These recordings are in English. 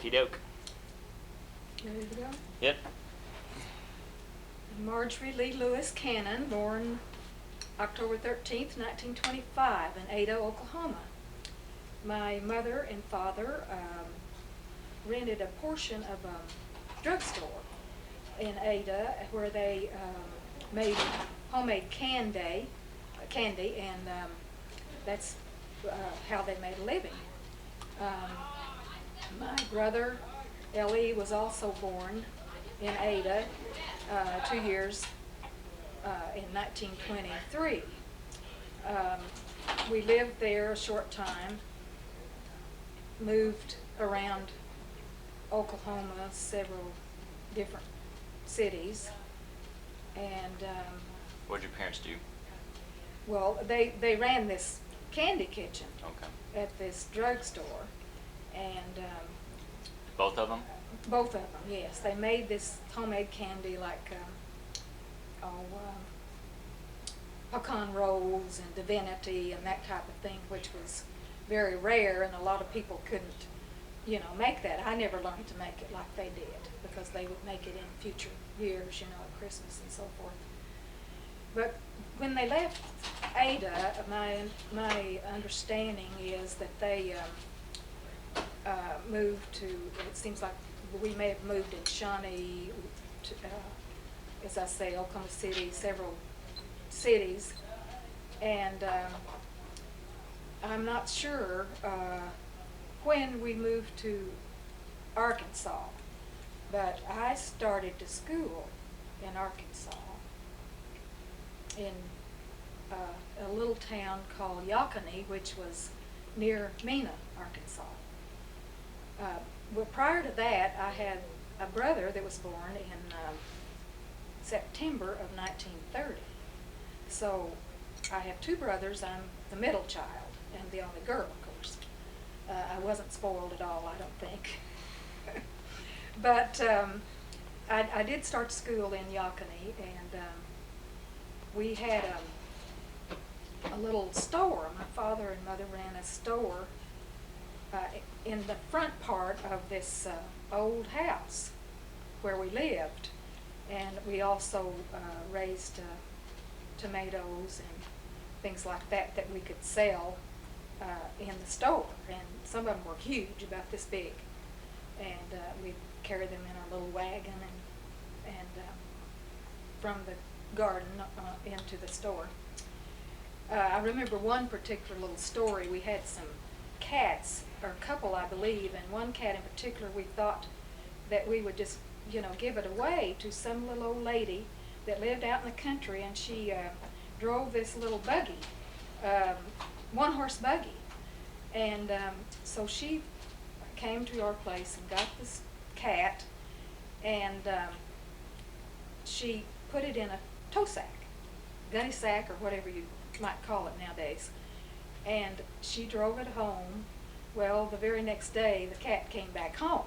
Okey-doke. Ready to go? Yep. Marjorie Lee Cannon, born October 13th, 1925 in Ada, Oklahoma. My mother and father rented a portion of a drugstore in Ada where they made homemade candy, and that's how they made a living. My brother, Ellie, was also born in Ada 2 years in 1923. We lived there a short time, moved around Oklahoma, several different cities, and What did your parents do? well, they ran this candy kitchen Okay. at this drugstore, and Both of them? both of them, yes. They made this homemade candy like pecan rolls and divinity and that type of thing, which was very rare, and a lot of people couldn't, make that. I never learned to make it like they did because they would make it in future years, at Christmas and so forth. But when they left Ada, my understanding is that they moved to, it seems like we may have moved in Shawnee, to, as I say, Oklahoma City, several cities, and I'm not sure when we moved to Arkansas, but I started to school in Arkansas in a little town called Yakani, which was near Mena, Arkansas. Well, prior to that, I had a brother that was born in September of 1930. So I have two brothers. I'm the middle child and the only girl, of course. I wasn't spoiled at all, I don't think. But I did start school in Yakani, and we had a little store. My father and mother ran a store in the front part of this old house where we lived, and we also raised tomatoes and things like that that we could sell in the store, and some of them were huge, about this big, and we'd carry them in our little wagon and from the garden into the store. I remember one particular little story. We had some cats, or a couple I believe, and one cat in particular we thought that we would just give it away to some little old lady that lived out in the country, and she drove this little buggy, one-horse buggy, and so she came to our place and got this cat, and she put it in a tow sack, gunny sack, or whatever you might call it nowadays, and she drove it home. Well, the very next day the cat came back home.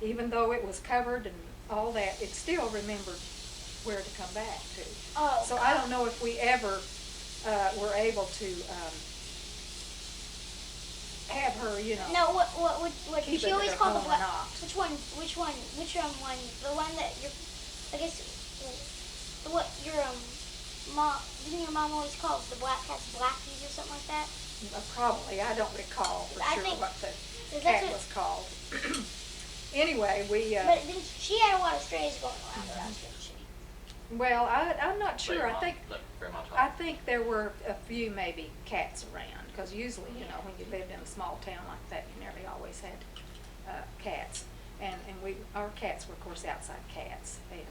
Even though it was covered and all that, it still remembered where to come back to. Oh, so I don't know if we ever were able to have her, No, what keep she it always at called the home or black. not. Which one? The one that I guess, what your mom, didn't your mom always call the black cats blackies or something like that? Probably. I don't recall for I sure think- what the Is cat that was called. Anyway, we. But she had a lot of strays going around her house, didn't she? Well, I'm not sure. Let Grandma talk. I think there were a few maybe cats around, because usually, when you lived in a small town like that, you nearly always had cats, and our cats were, of course, outside cats. And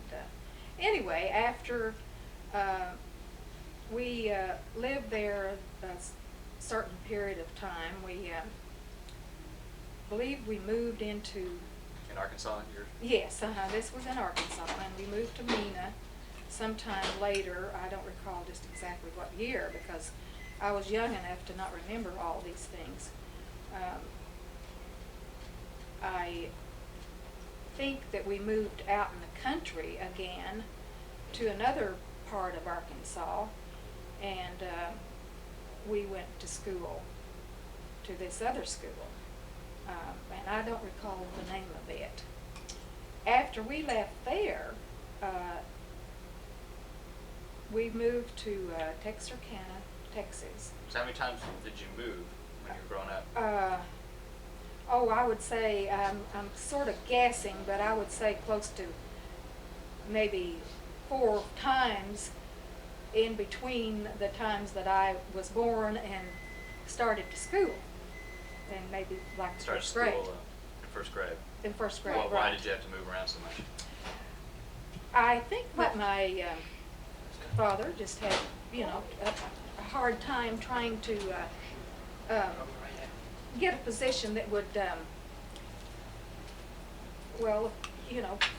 anyway, after we lived there a certain period of time, we believe we moved into. In Arkansas, Yes, this was in Arkansas, and we moved to Mena sometime later. I don't recall just exactly what year, because I was young enough to not remember all these things. I think that we moved out in the country again to another part of Arkansas, and we went to school, to this other school. and I don't recall the name of it. After we left there, we moved to Texarkana, Texas. So how many times did you move when you were growing up? Oh, I would say, I'm sort of guessing, but I would say close to maybe 4 times in between the times that I was born and started to school. And maybe like Started first school grade. in first grade. In first grade, Well, why right. did you have to move around so much? I think that my father just had, a hard time trying to get a position that would,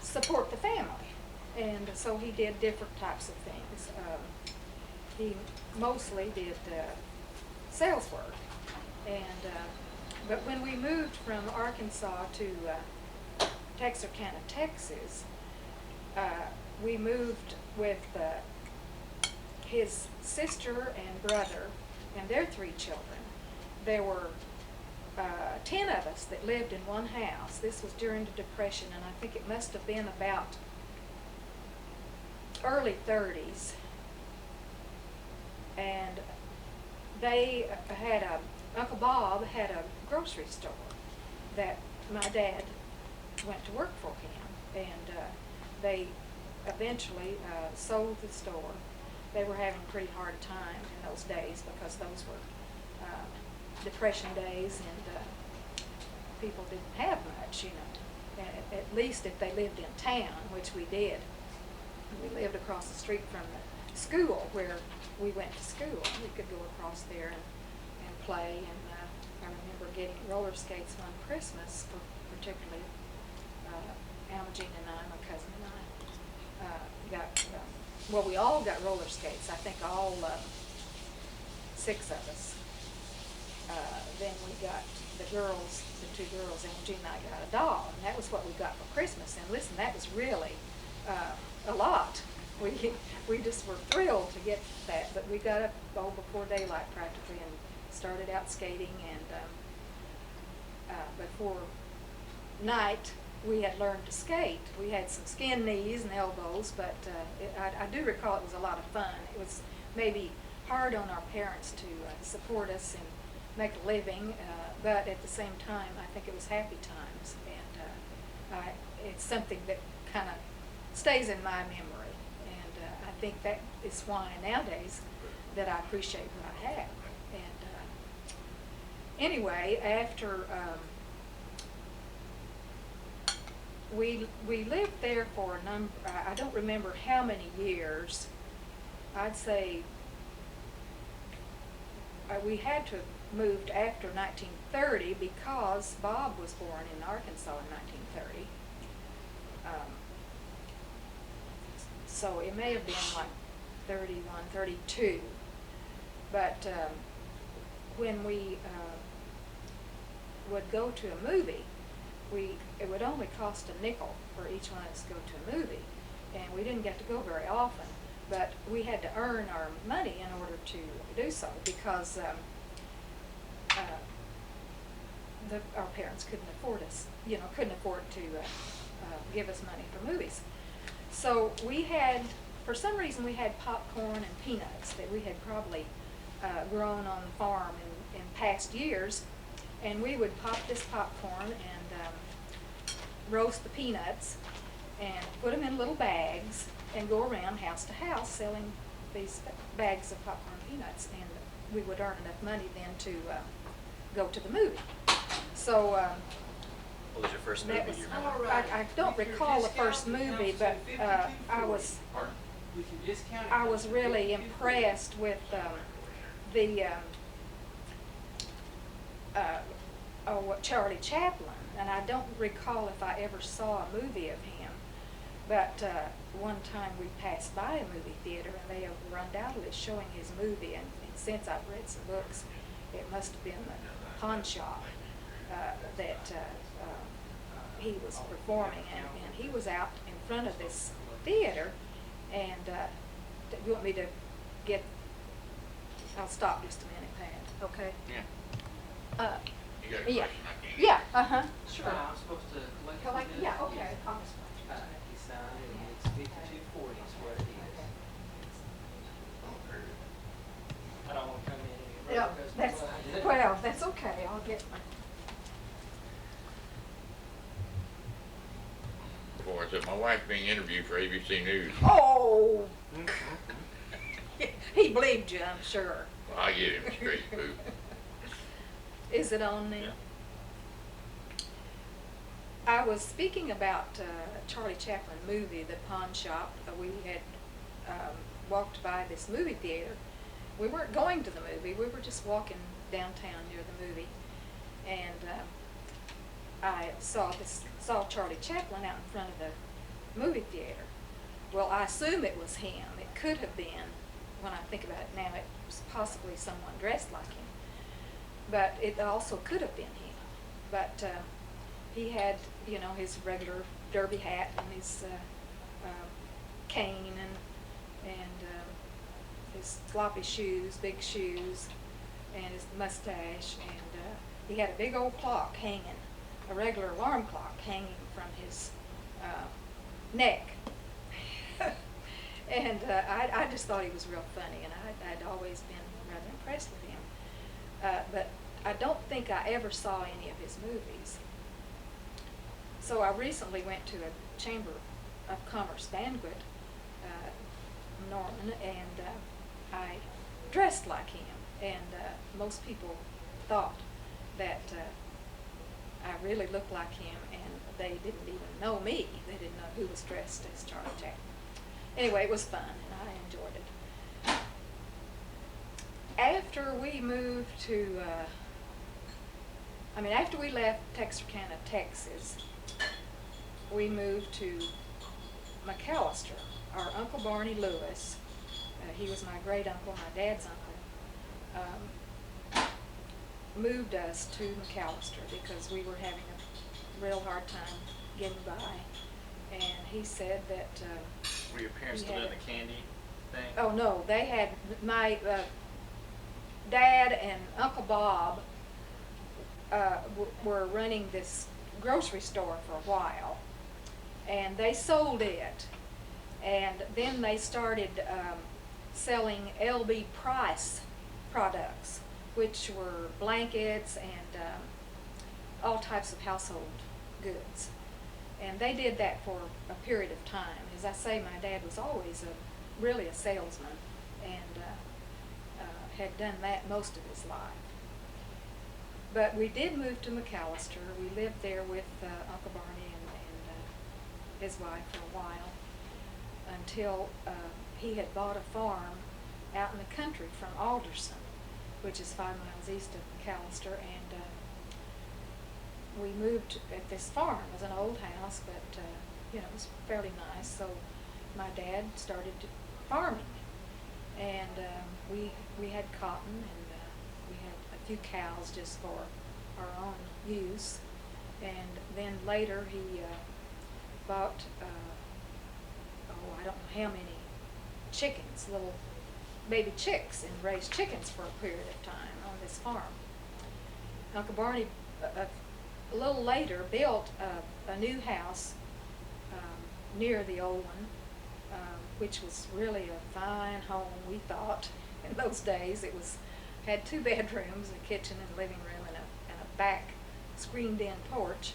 support the family. And so he did different types of things. He mostly did sales work. And but when we moved from Arkansas to Texarkana, Texas, we moved with his sister and brother and their 3 children. There were 10 of us that lived in one house. This was during the Depression, and I think it must have been about early 30s. And they had Uncle Bob had a grocery store that my dad went to work for him, and they eventually sold the store. They were having a pretty hard time in those days because those were Depression days, and people didn't have much, at least if they lived in town, which we did. We lived across the street from the school where we went to school. We could go across there and play, and I remember getting roller skates one Christmas, particularly Alma Jean and I, my cousin and I, got, we all got roller skates. I think all 6 of us. Then we got the 2 girls, Alma Jean and I got a doll, and that was what we got for Christmas. And listen, that was really a lot. We just were thrilled to get that, but we got up all before daylight practically and started out skating, and before night we had learned to skate. We had some skinned knees and elbows, but I do recall it was a lot of fun. It was maybe hard on our parents to support us and make a living, but at the same time I think it was happy times, and it's something that kind of stays in my memory, and I think that is why nowadays that I appreciate what I have. And anyway, after we lived there for a number, I don't remember how many years. I'd say we had to have moved after 1930 because Bob was born in Arkansas in 1930. So it may have been like 31, 32. But when we would go to a movie, it would only cost a nickel for each one of us to go to a movie. And we didn't get to go very often, but we had to earn our money in order to do so, because our parents couldn't afford to give us money for movies. So for some reason we had popcorn and peanuts that we had probably grown on the farm in past years, and we would pop this popcorn and roast the peanuts and put them in little bags and go around house to house selling these bags of popcorn and peanuts, and we would earn enough money then to go to the movie. So What was your first movie that was, you remember? I don't recall the first movie, but I was really impressed with Charlie Chaplin, and I don't recall if I ever saw a movie of him, but one time we passed by a movie theater and they were undoubtedly showing his movie, and since I've read some books, it must have been the pawn shop that he was performing, and he was out in front of this theater, and you want me to I'll stop just a minute, Pat, okay? Yeah. You got a Yeah. question? I can't Yeah, sure. I'm supposed to collect Collect, it? yeah, okay. Yes. He signed it, and it's 5240 is what it is. I don't want to come in any Yeah, early that's, because well, that's okay, I'll get my. Before I said, my wife's being interviewed for ABC News. Oh! He believed you, I'm sure. Well, I get him straight, boo. Is it on there? Yeah. I was speaking about Charlie Chaplin movie, The Pawn Shop. We had walked by this movie theater. We weren't going to the movie, we were just walking downtown near the movie. And I saw Charlie Chaplin out in front of the movie theater. Well, I assume it was him. It could have been, when I think about it now, it was possibly someone dressed like him. But it also could have been him. But he had, you know, his regular derby hat and his cane and his floppy shoes, big shoes, and his mustache. And he had a big old clock hanging, a regular alarm clock hanging from his neck. And I just thought he was real funny, and I'd always been rather impressed with him. But I don't think I ever saw any of his movies. So I recently went to a Chamber of Commerce banquet, Norman, and I dressed like him. And most people thought that I really looked like him, and they didn't even know me. They didn't know who was dressed as Charlie Chaplin. Anyway, it was fun, and I enjoyed it. After we moved to, after we left Texarkana, Texas, we moved to McAllister. Our Uncle Barney Lewis, he was my great uncle, my dad's uncle, moved us to McAllister because we were having a real hard time getting by. And he said that Were your parents he still had in the candy thing? Oh no, they had my dad and Uncle Bob were running this grocery store for a while, and they sold it, and then they started selling L.B. Price products, which were blankets and all types of household goods. And they did that for a period of time. As I say, my dad was always really a salesman, and had done that most of his life. But we did move to McAllister. We lived there with Uncle Barney and his wife for a while until he had bought a farm out in the country from Alderson, which is 5 miles east of McAllister, and we moved at this farm. It was an old house, but it was fairly nice. So my dad started farming, and we had cotton, and we had a few cows just for our own use. And then later he bought I don't know how many chickens, little baby chicks, and raised chickens for a period of time on this farm. Uncle Barney a little later built a new house near the old one, which was really a fine home, we thought. In those days, it had 2 bedrooms, a kitchen and living room, and a back screened-in porch,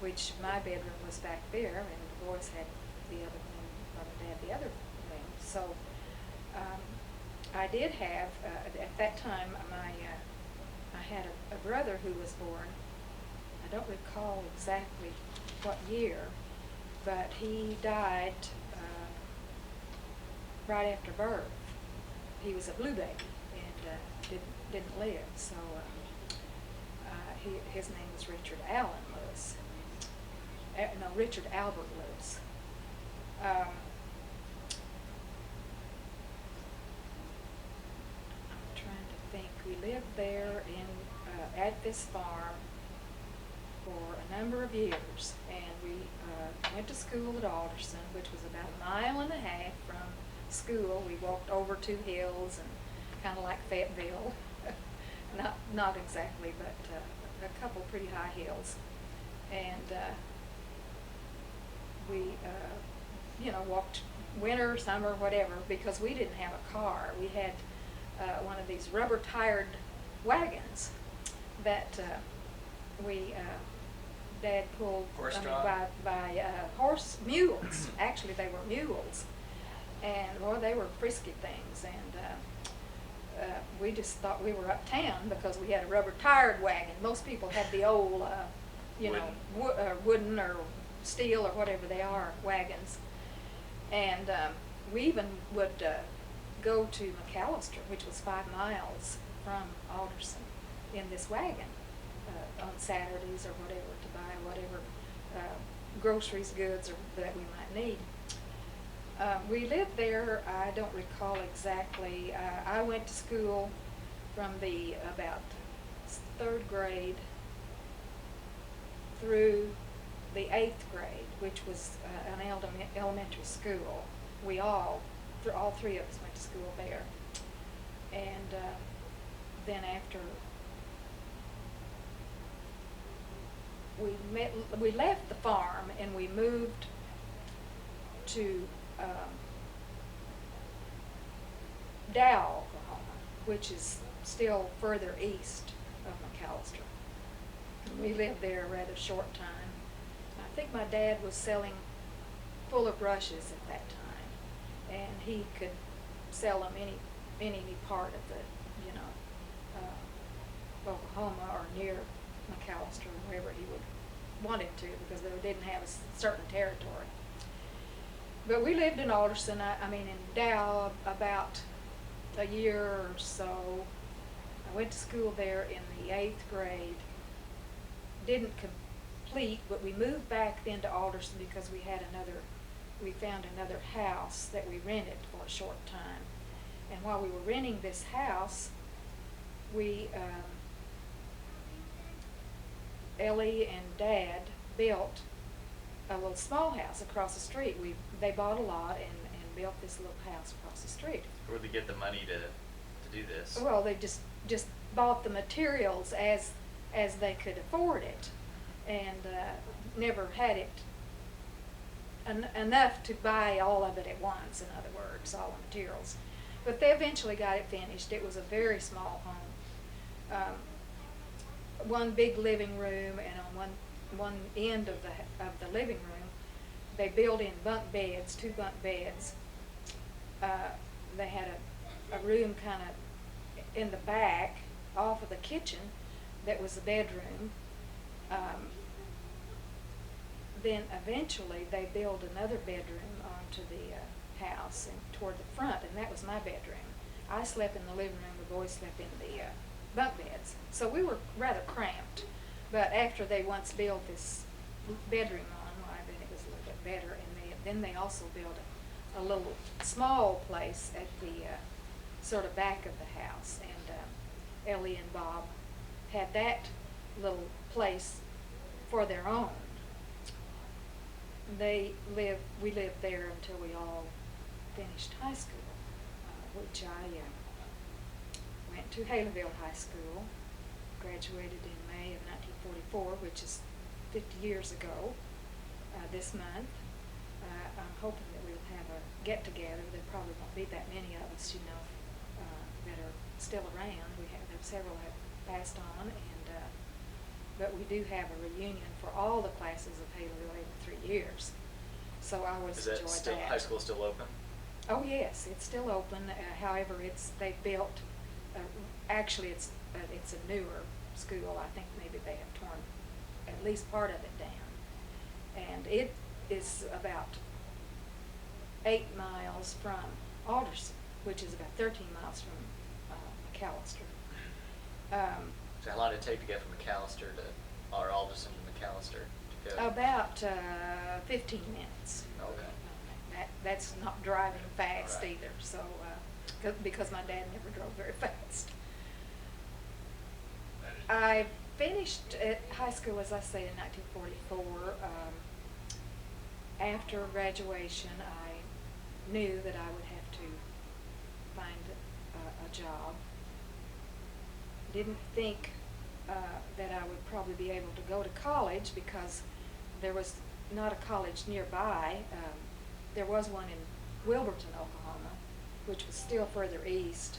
which my bedroom was back there, and the boys had the other room, Mom and Dad the other room. So I did have, at that time, I had a brother who was born. I don't recall exactly what year, but he died right after birth. He was a blue baby and didn't live. So his name was Richard Allen Lewis. No, Richard Albert Lewis. I'm trying to think. We lived there at this farm for a number of years, and we went to school at Alderson, which was about 1.5 miles from school. We walked over 2 hills, and kind of like Fayetteville, not exactly, but a couple pretty high hills. And we, walked winter, summer, whatever, because we didn't have a car. We had one of these rubber-tired wagons that Dad pulled Horse-drawn? by horse mules. Actually, they were mules, and boy, they were frisky things. And we just thought we were uptown because we had a rubber-tired wagon. Most people had the old, wooden or steel or whatever they are wagons. And we even would go to McAllister, which was 5 miles from Alderson, in this wagon on Saturdays or whatever to buy whatever groceries, goods that we might need. We lived there, I don't recall exactly. I went to school from about 3rd grade through the 8th grade, which was an elementary school. We all 3 of us went to school there. And then after we left the farm and we moved to Dow, Oklahoma, which is still further east of McAllister. We lived there a rather short time. I think my dad was selling fuller brushes at that time, and he could sell them any part of the, Oklahoma or near McAllister, wherever he would want him to, because they didn't have a certain territory. But we lived in Alderson, in Dow, about a year or so. I went to school there in the 8th grade. Didn't complete, but we moved back then to Alderson because we found another house that we rented for a short time. And while we were renting this house, Ellie and Dad built a little small house across the street. They bought a lot and built this little house across the street. Where did they get the money to do this? Well, they just bought the materials as they could afford it, and never had it enough to buy all of it at once. In other words, all the materials. But they eventually got it finished. It was a very small home. One big living room, and on one end of the living room, they built in 2 bunk beds. They had a room kind of in the back, off of the kitchen, that was the bedroom. Then eventually they built another bedroom onto the house and toward the front, and that was my bedroom. I slept in the living room. The boys slept in the bunk beds. So we were rather cramped. But after they once built this bedroom on, well, then it was a little bit better. And then they also built a little small place at the sort of back of the house. And Ellie and Bob had that little place for their own. We lived there until we all finished high school, which I went to Haleyville High School, graduated in May of 1944, which is 50 years ago this month. I'm hoping that we'll have a get-together. There probably won't be that many of us, that are still around. Several have passed on, but we do have a reunion for all the classes of Haleyville every 3 years. So I always enjoyed that. Is that high school still open? Oh yes, it's still open. However, they've built. Actually, it's a newer school. I think maybe they have torn at least part of it down, and it is about 8 miles from Alderson, which is about 13 miles from McAllister. So how long did it take to get from McAllister or Alderson to McAllister to go? About 15 minutes. Okay. That's not driving fast Right. either. So because my dad never drove very fast. I finished at high school, as I say, in 1944. After graduation, I knew that I would have to find a job. Didn't think that I would probably be able to go to college because there was not a college nearby. There was one in Wilburton, Oklahoma, which was still further east.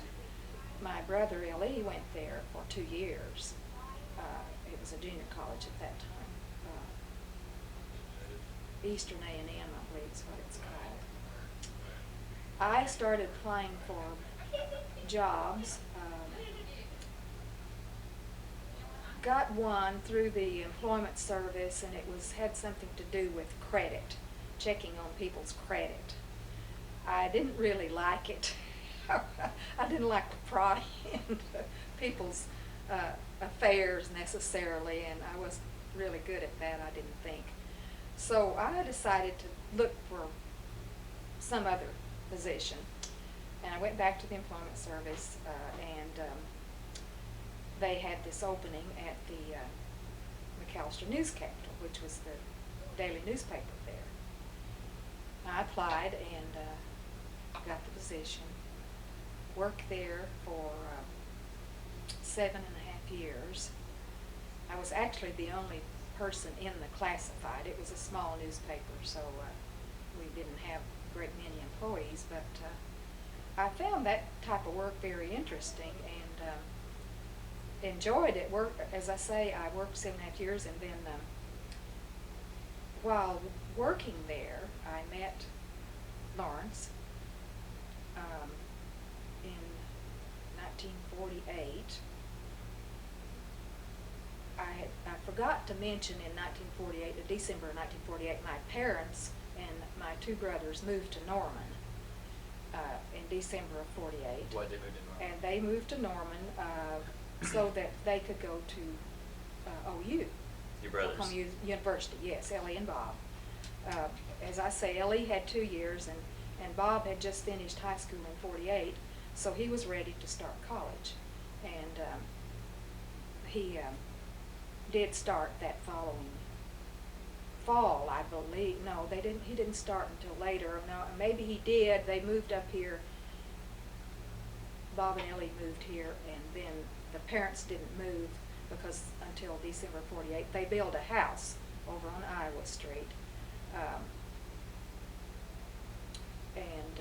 My brother Lee went there for 2 years. It was a junior college at that time. Eastern A&M, I believe is what it's called. I started applying for jobs. Got one through the employment service, and it had something to do with credit, checking on people's credit. I didn't really like it. I didn't like to pry into people's affairs necessarily, and I wasn't really good at that, I didn't think. So I decided to look for some other position, and I went back to the employment service, and they had this opening at the McAllister News Capital, which was the daily newspaper there. I applied and got the position. Worked there for 7.5 years. I was actually the only person in the classified. It was a small newspaper, so we didn't have a great many employees, but I found that type of work very interesting and enjoyed it. As I say, I worked 7.5 years, and then while working there, I met Lawrence in 1948. I forgot to mention in 1948, December of 1948, my parents and my 2 brothers moved to Norman in December of 48. Why'd they move to Norman? And they moved to Norman so that they could go to OU. Your brothers? Oklahoma University, yes, Ellie and Bob. As I say, Ellie had 2 years, and Bob had just finished high school in 48, so he was ready to start college. And he did start that following fall, I believe. No, he didn't start until later. No, maybe he did. They moved up here. Bob and Ellie moved here, and then the parents didn't move because until December 48, they built a house over on Iowa Street. And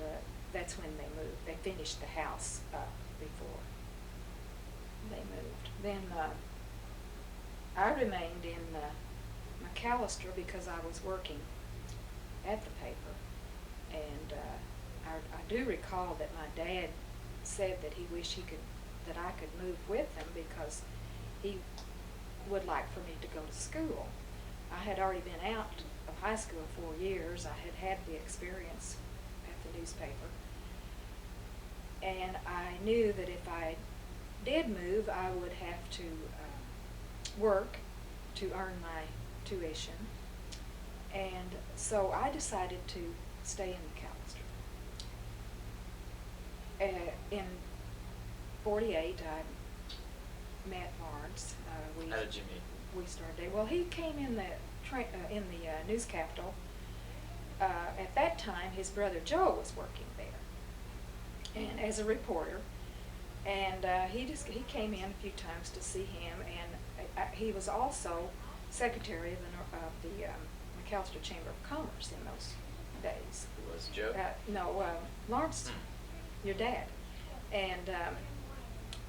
that's when they moved. They finished the house up before they moved. Then I remained in McAllister because I was working at the paper, and I do recall that my dad said that he wished that I could move with him because he would like for me to go to school. I had already been out of high school 4 years. I had had the experience at the newspaper, and I knew that if I did move, I would have to work to earn my tuition, and so I decided to stay in McAllister. In 48, I met Marj. How did you meet? We started. Well, he came in the news capital. At that time, his brother Joe was working there, and as a reporter. And he came in a few times to see him, and he was also secretary of the McAllister Chamber of Commerce in those days. Who was Joe? No, Lawrence, your dad. And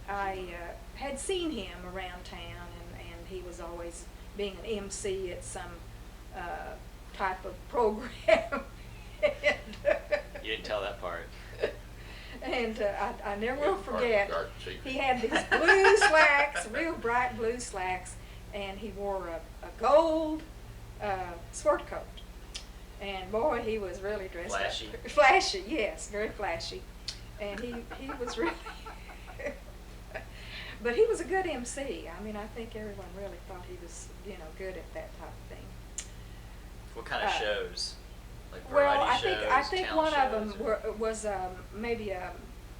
I had seen him around town, and he was always being an MC at some type of program. You didn't tell that part. And I never will It's part of forget, the dark secret. he had these blue slacks, real bright blue slacks, and he wore a gold sport coat. And boy, he was really dressed Flashy. up. Flashy, yes, very flashy. And he was really, but he was a good MC. I mean, I think everyone really thought he was, good at that type of thing. What kind of shows? Like Well, variety shows, I think talent one of them shows, or- was maybe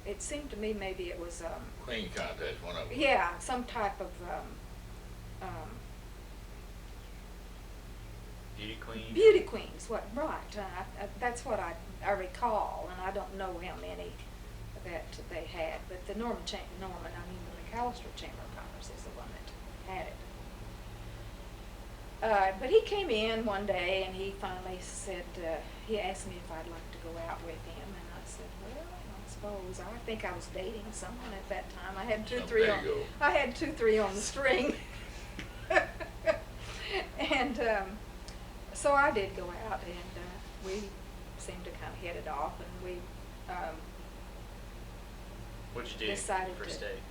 it seemed to me maybe it was Clean contest, one of them. yeah, some type of Beauty Queen? beauty queens. Right? That's what I recall, and I don't know how many that they had. But the the McAllister Chamber of Commerce is the one that had it. But he came in one day and he finally said, he asked me if I'd like to go out with him, and I said, well, I suppose. I think I was dating someone at that time. I had There you go. I had 2, 3 on the string. And so I did go out, and we seemed to kind of hit it off, and we What'd you do decided for to- first date?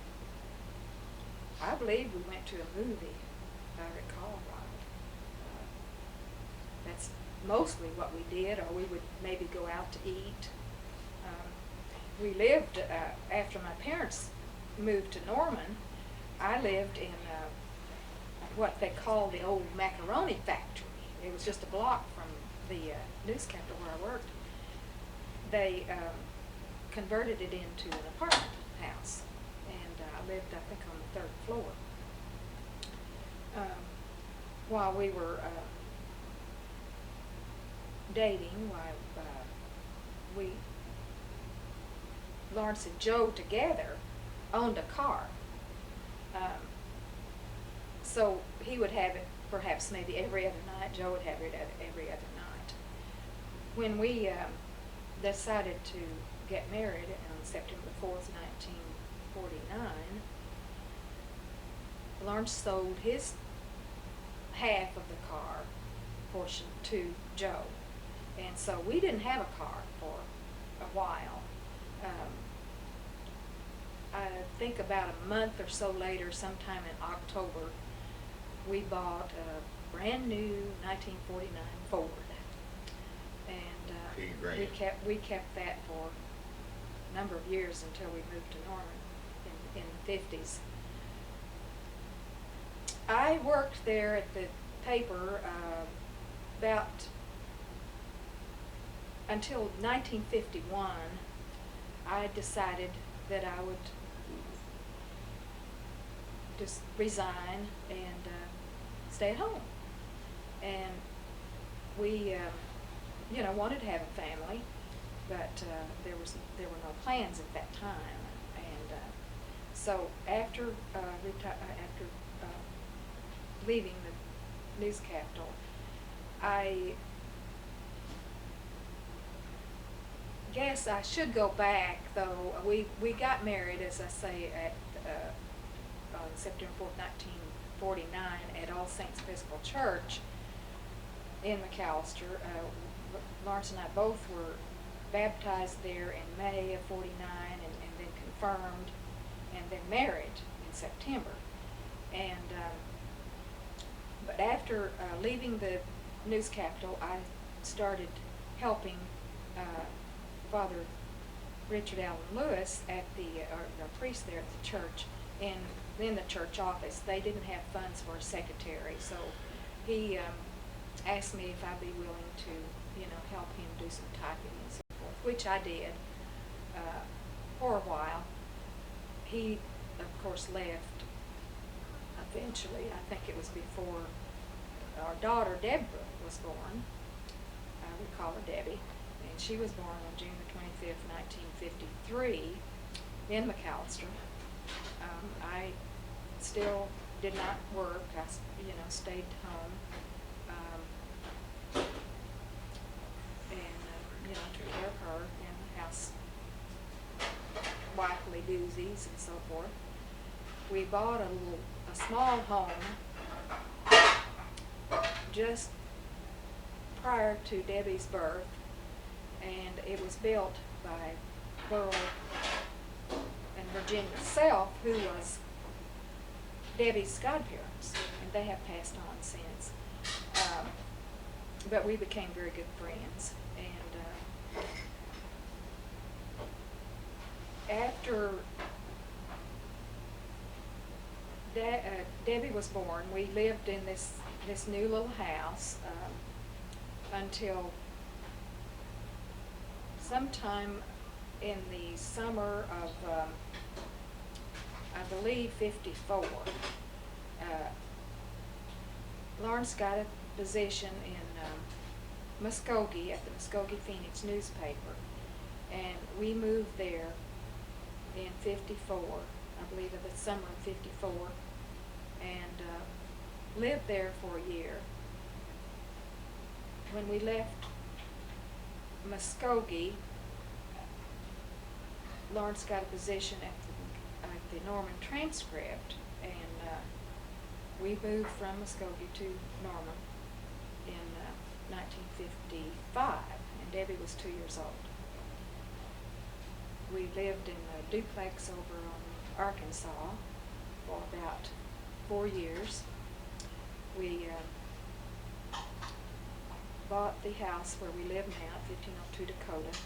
I believe we went to a movie, if I recall right. That's mostly what we did, or we would maybe go out to eat. We lived, after my parents moved to Norman, I lived in what they call the old macaroni factory. It was just a block from the news capital where I worked. They converted it into an apartment house, and I lived, I think, on the 3rd floor. While we were dating, Lawrence and Joe together owned a car. So he would have it perhaps maybe every other night. Joe would have it every other night. When we decided to get married on September 4th, 1949, Lawrence sold his half of the car portion to Joe. And so we didn't have a car for a while. I think about a month or so later, sometime in October, we bought a brand new 1949 Ford. And we kept that for a number of years until we moved to Norman in the 50s. I worked there at the paper about until 1951. I decided that I would just resign and stay at home. And we, wanted to have a family, but there were no plans at that time. And so after leaving the news capital, I guess I should go back, though. We got married, as I say, on September 4th, 1949, at All Saints Episcopal Church in McAllister. Lawrence and I both were baptized there in May of 49, and then confirmed, and then married in September. And but after leaving the news capital, I started helping Father Richard Allen Lewis at the priest there at the church in the church office. They didn't have funds for a secretary, so he asked me if I'd be willing to help him do some typing and so forth, which I did for a while. He, of course, left eventually. I think it was before our daughter Deborah was born. We call her Debbie, and she was born on June the 25th, 1953 in McAllister. I still did not work. I stayed home. And took care of her and the house, wifely doozies and so forth. We bought a small home just prior to Debbie's birth, and it was built by Burl and Virginia Self, who was Debbie's godparents, and they have passed on since. But we became very good friends, and after Debbie was born, we lived in this new little house until sometime in the summer of, I believe, 54. Lawrence got a position in Muskogee at the Muskogee Phoenix newspaper, and we moved there in 54, I believe, in the summer of 54, and lived there for a year. When we left Muskogee, Lawrence got a position at the Norman Transcript, and we moved from Muskogee to Norman in 1955, and Debbie was 2 years old. We lived in a duplex over on Arkansas for about 4 years. We bought the house where we live now at 1502 Dakota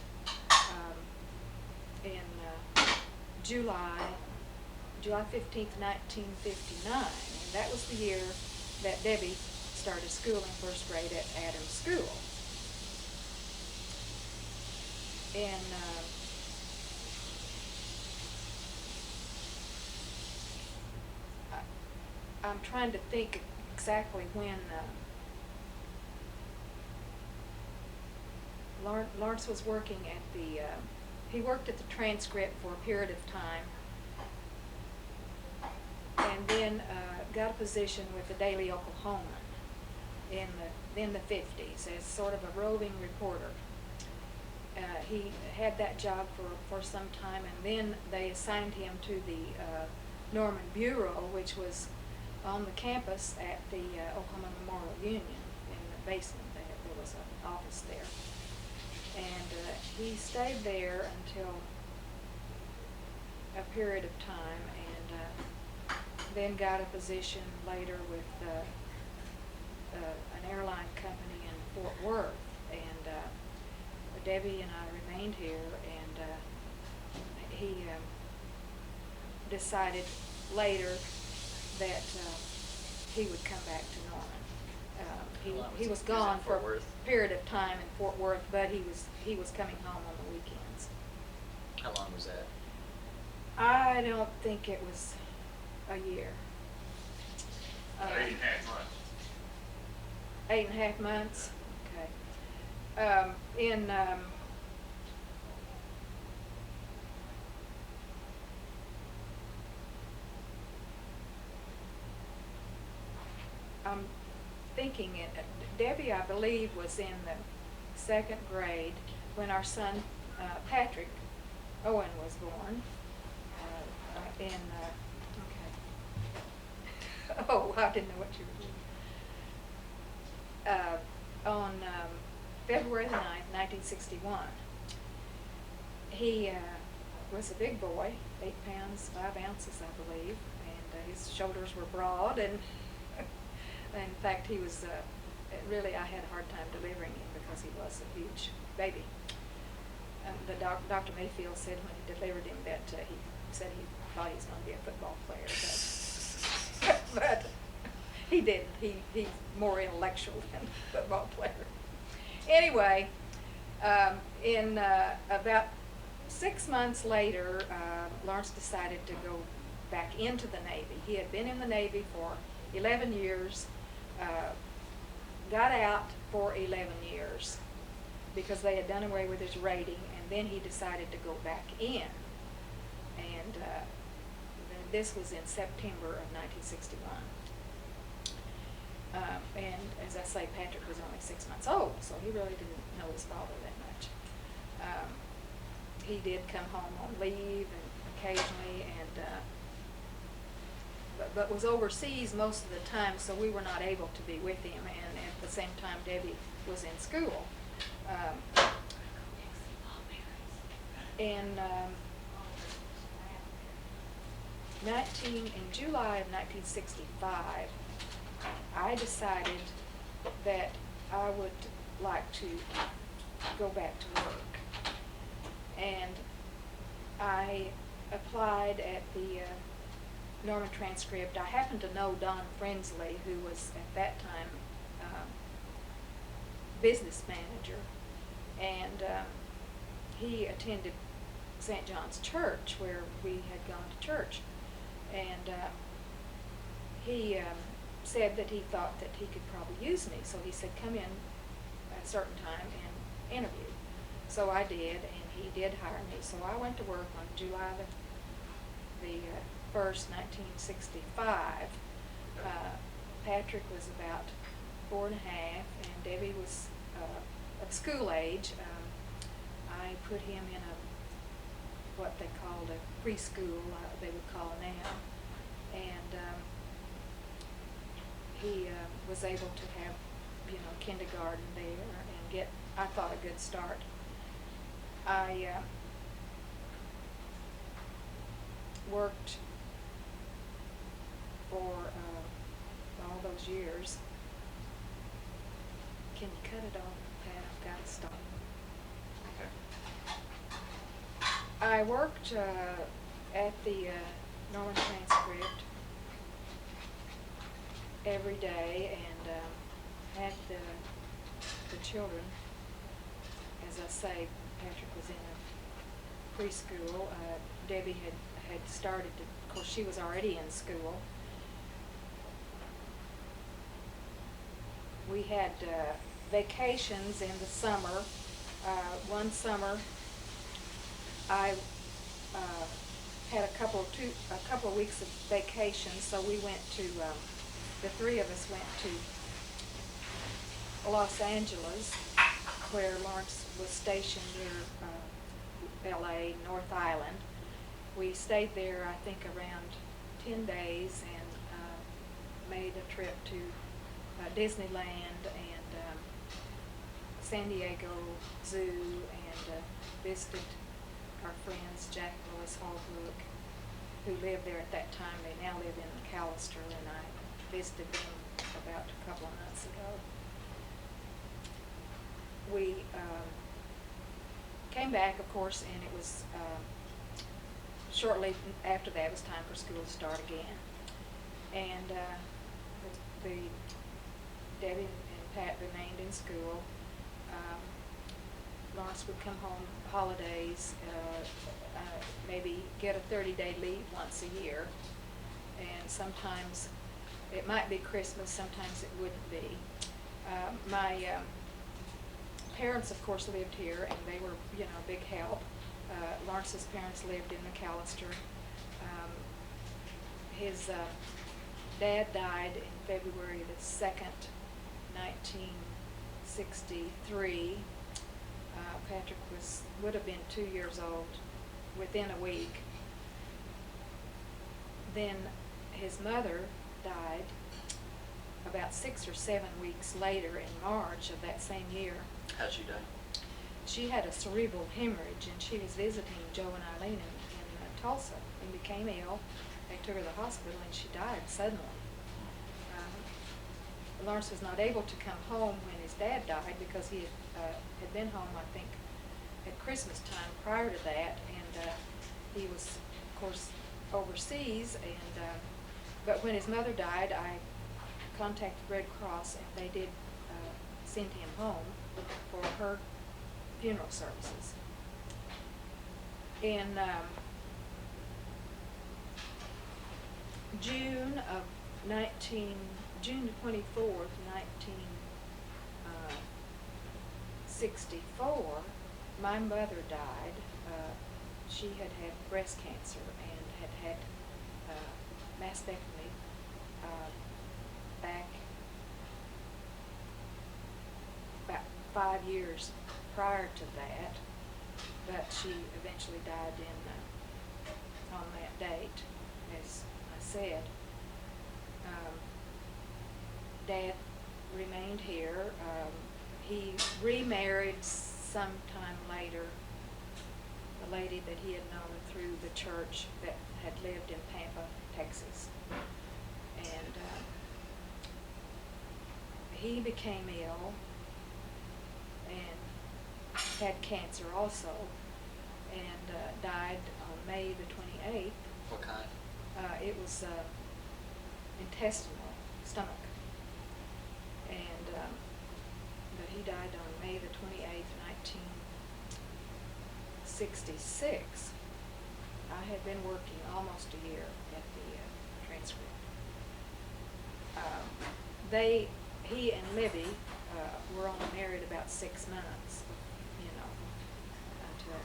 in July 15th, 1959, and that was the year that Debbie started school in first grade at Adams School. And I'm trying to think exactly when Lawrence was working at the, he worked at the Transcript for a period of time, and then got a position with the Daily Oklahoman in the 50s as sort of a roving reporter. He had that job for some time, and then they assigned him to the Norman Bureau, which was on the campus at the Oklahoma Memorial Union in the basement. There was an office there. And he stayed there until a period of time, and then got a position later with an airline company in Fort Worth. And Debbie and I remained here, and he decided later that he would come back to Norman. He was gone for a period of time in Fort Worth, but he was coming home on the weekends. How long was that? I don't think it was a year. 8.5 months. 8.5 months? Okay. I'm thinking Debbie, I believe, was in the 2nd grade when our son Patrick Owen was born. Okay. Oh, I didn't know what you were doing. On February the 9th, 1961, he was a big boy, 8 pounds, 5 ounces, I believe, and his shoulders were broad, and in fact, he was, really, I had a hard time delivering him because he was a huge baby. The Dr. Mayfield said when he delivered him that he said he thought he was going to be a football player, but he didn't. He's more intellectual than a football player. Anyway, in about 6 months later, Lawrence decided to go back into the Navy. He had been in the Navy for 11 years, got out for 11 years because they had done away with his rating, and then he decided to go back in. And this was in September of 1961. And as I say, Patrick was only 6 months old, so he really didn't know his father that much. He did come home on leave and occasionally, and but was overseas most of the time, so we were not able to be with him. And at the same time, Debbie was in school. In July of 1965, I decided that I would like to go back to work, and I applied at the Norman Transcript. I happened to know Don Frensley, who was at that time business manager, and he attended St. John's Church, where we had gone to church, and he said that he thought that he could probably use me, so he said come in at a certain time and interview. So I did, and he did hire me. So I went to work on July the 1st, 1965, Patrick was about 4 and a half, and Debbie was of school age. I put him in what they called a preschool, they would call now, and he was able to have, kindergarten there and get, I thought, a good start. I worked for all those years. Can you cut it off, Pat? I've got to stop. Okay. I worked at the Norman Transcript every day and had the children. As I say, Patrick was in a preschool. Debbie had started to, of course, she was already in school. We had vacations in the summer. One summer, I had a couple of weeks of vacation, so we went to, the three of us went to Los Angeles, where Lawrence was stationed near L.A., North Island. We stayed there, I think, around 10 days and made a trip to Disneyland and San Diego Zoo and visited our friends Jack Lewis Holbrook, who lived there at that time. They now live in McAllister, and I visited them about a couple of months ago. We came back, of course, and it was shortly after that it was time for school to start again. And the Debbie and Pat remained in school. Lawrence would come home holidays, maybe get a 30-day leave once a year, and sometimes it might be Christmas, sometimes it wouldn't be. My parents, of course, lived here, and they were, a big help. Lawrence's parents lived in McAllister. His dad died in February the 2nd, 1963. Patrick would have been 2 years old within a week. Then his mother died about 6 or 7 weeks later in March of that same year. How'd she die? She had a cerebral hemorrhage, and she was visiting Joe and Eileen in Tulsa and became ill. They took her to the hospital, and she died suddenly. Lawrence was not able to come home when his dad died because he had been home, I think, at Christmas time prior to that, and he was, of course, overseas. And but when his mother died, I contacted Red Cross, and they did send him home for her funeral services. In June the 24th, 1964, my mother died. She had had breast cancer and had had mastectomy back about 5 years prior to that, but she eventually died on that date, as I said. Dad remained here. He remarried sometime later, a lady that he had known through the church that had lived in Pampa, Texas. And he became ill and had cancer also, and died on May the 28th. What kind? It was intestinal, stomach. And but he died on May the 28th, 1966. I had been working almost a year at the transcript. He and Libby were only married about 6 months, until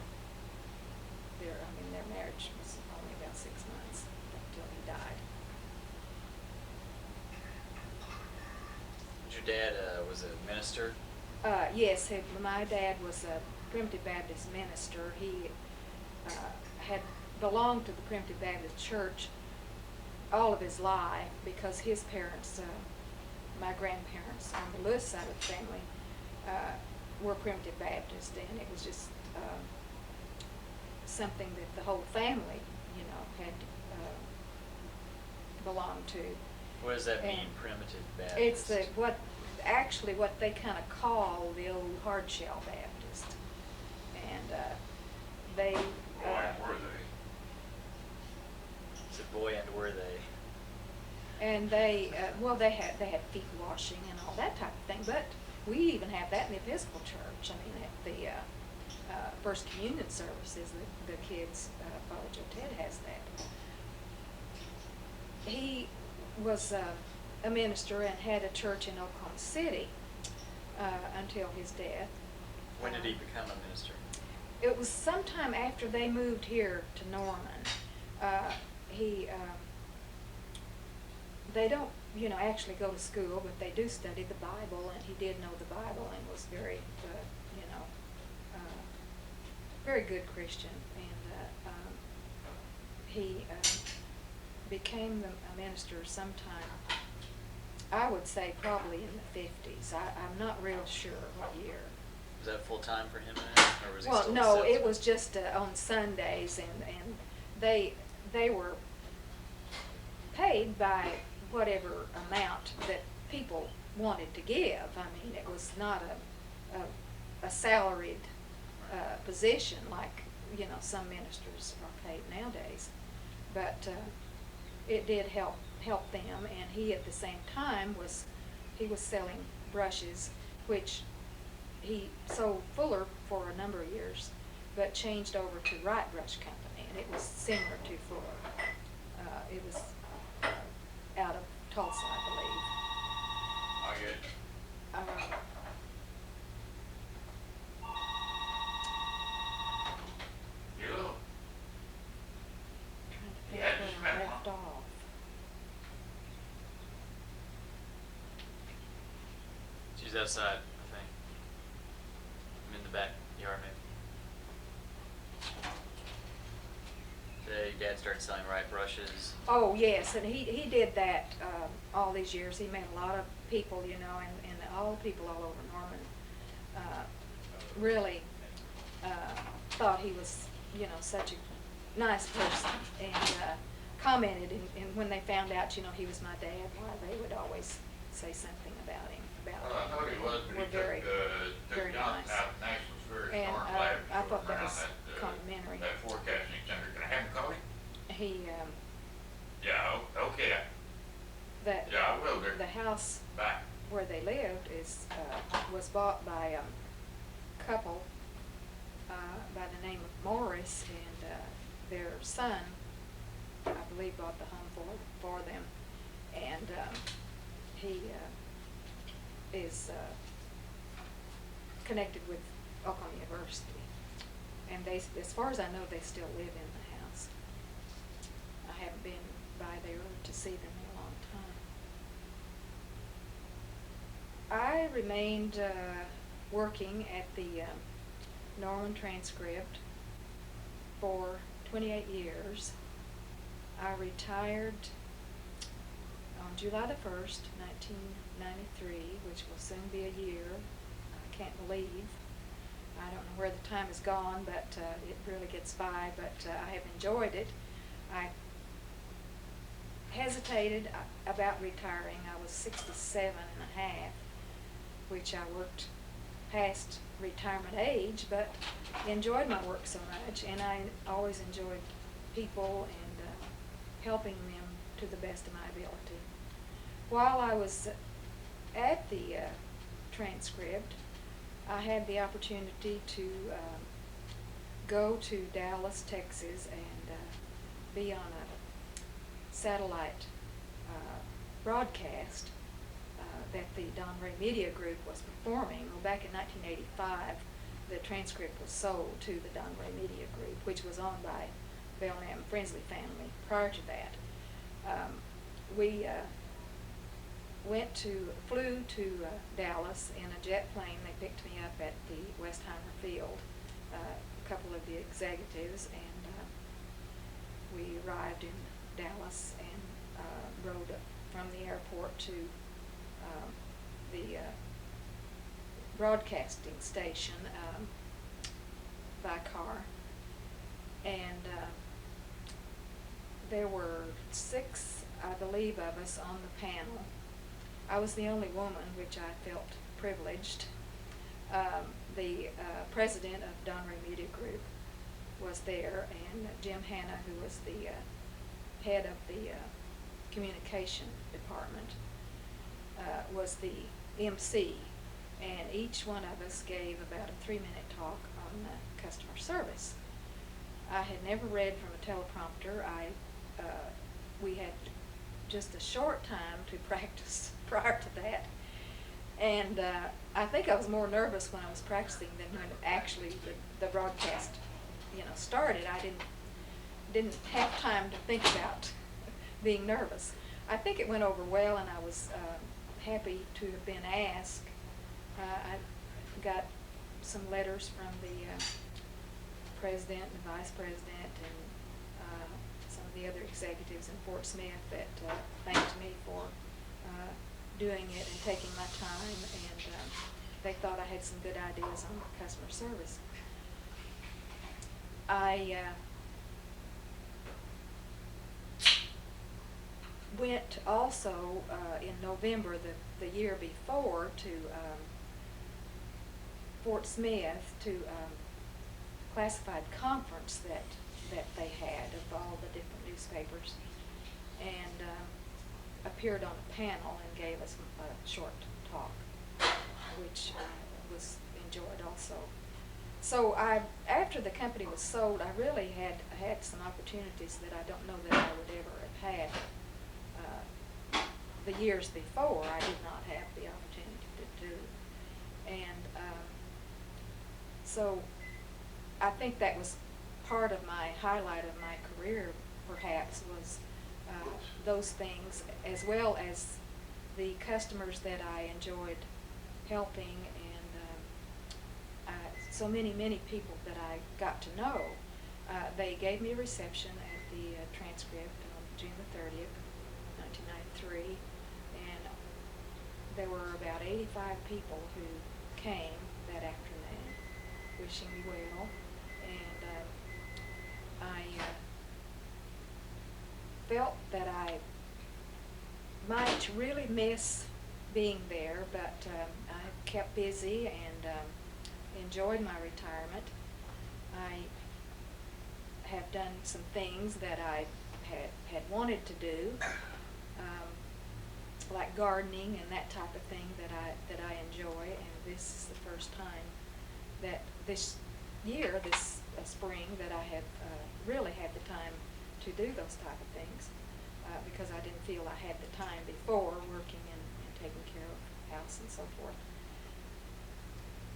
their marriage was only about 6 months until he died. Your dad was a minister? Yes, my dad was a Primitive Baptist minister. He had belonged to the Primitive Baptist Church all of his life because his parents, my grandparents on the Lewis side of the family, were Primitive Baptist, and it was just something that the whole family, you know, had belonged to. What does that mean, And Primitive Baptist? it's what they kind of call the old hard shell Baptist, and they. Boy, were they. It's a boy, and were they? And they, they had feet washing and all that type of thing. But we even have that in the Episcopal Church. I mean, at the First Communion services, the kids, Father Joe Ted has that. He was a minister and had a church in Oklahoma City until his death. When did he become a minister? It was sometime after they moved here to Norman. They don't, you know, actually go to school, but they do study the Bible, and he did know the Bible and was very, you know, very good Christian. And he became a minister sometime, I would say probably in the 50s. I'm not real sure what year. Was that full time for him then, or was he Well, still no, self-taught? it was just on Sundays, and they were paid by whatever amount that people wanted to give. I mean, it was not a salaried position like, you know, some ministers are paid nowadays. But it did help them, and he at the same time was selling brushes, which he sold Fuller for a number of years, but changed over to Wright Brush Company, and it was similar to Fuller. It was out of Tulsa, I I get it. believe. You. Trying to Yeah, think just where I a minute, left Mom. off. She's outside, I think. I'm in the backyard, maybe. Today, Dad started selling Wright brushes. Oh, yes, and he did that all these years. He met a lot of people, you know, and all people all over Norman really thought he was, you know, such a nice person, and commented, and when they found out, you know, he was my dad, why they would always say something about him. Well, I thought he was, but Were he very, took very Johnson nice. out of National Security And Storm Lab. I thought that around was complimentary. That forecasting center. Can I have him call him? He Yeah, okay. that Yeah, I will do. the house Bye. where they lived was bought by a couple by the name of Morris, and their son, I believe, bought the home for them, and he is connected with Oklahoma University, and they, as far as I know, they still live in the house. I haven't been by there to see them in a long time. I remained working at the Norman Transcript for 28 years. I retired on July the 1st, 1993, which will soon be a year. I can't believe. I don't know where the time has gone, but it really gets by, but I have enjoyed it. I hesitated about retiring. I was 67 and a half, which I worked past retirement age, but enjoyed my work so much, and I always enjoyed people and helping them to the best of my ability. While I was at the Transcript, I had the opportunity to go to Dallas, Texas, and be on a satellite broadcast that the Don Ray Media Group was performing. Well, back in 1985, the Transcript was sold to the Don Ray Media Group, which was owned by Belknap and Frensley family. Prior to that, we flew to Dallas in a jet plane. They picked me up at the Westheimer Field, a couple of the executives, and we arrived in Dallas and rode from the airport to the broadcasting station by car. And there were 6, I believe, of us on the panel. I was the only woman, which I felt privileged. The president of Donnery Media Group was there, and Jim Hanna, who was the head of the communication department, was the MC. And each one of us gave about a 3-minute talk on customer service. I had never read from a teleprompter. We had just a short time to practice prior to that, and I think I was more nervous when I was practicing than when actually the broadcast, started. I didn't have time to think about being nervous. I think it went over well, and I was happy to have been asked. I got some letters from the president and the vice president and some of the other executives in Fort Smith that thanked me for doing it and taking my time, and they thought I had some good ideas on customer service. I went also in November the year before to Fort Smith to classified conference that they had of all the different newspapers, and appeared on a panel and gave us a short talk, which was enjoyed also. So after the company was sold, I really had some opportunities that I don't know that I would ever have had. The years before, I did not have the opportunity to do, and so I think that was part of my highlight of my career, perhaps, was those things, as well as the customers that I enjoyed helping, and so many people that I got to know. They gave me a reception at the transcript on June the 30th, 1993, and there were about 85 people who came that afternoon wishing me well, and I felt that I might really miss being there, but I kept busy and enjoyed my retirement. I have done some things that I had wanted to do, like gardening and that type of thing that I enjoy, and this is the first time that this year, this spring, that I have really had the time to do those type of things, because I didn't feel I had the time before, working and taking care of house and so forth.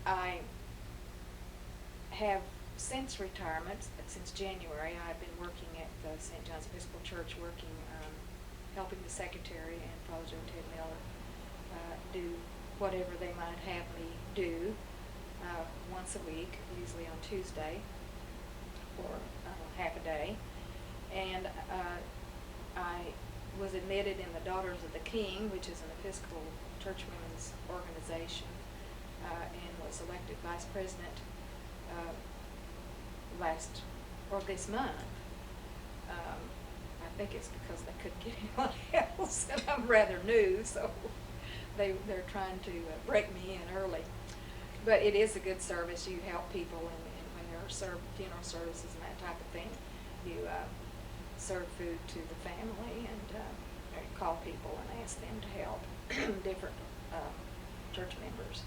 I have, since retirement, since January, I've been working at the St. John's Episcopal Church, helping the secretary and Father Joe Ted Miller do whatever they might have me do once a week, usually on Tuesday, for half a day. And I was admitted in the Daughters of the King, which is an Episcopal church women's organization, and was elected vice president this month. I think it's because they couldn't get anyone else, and I'm rather new, so they're trying to break me in early. But it is a good service. You help people, and when there are funeral services and that type of thing, you serve food to the family and call people and ask them to help different church members.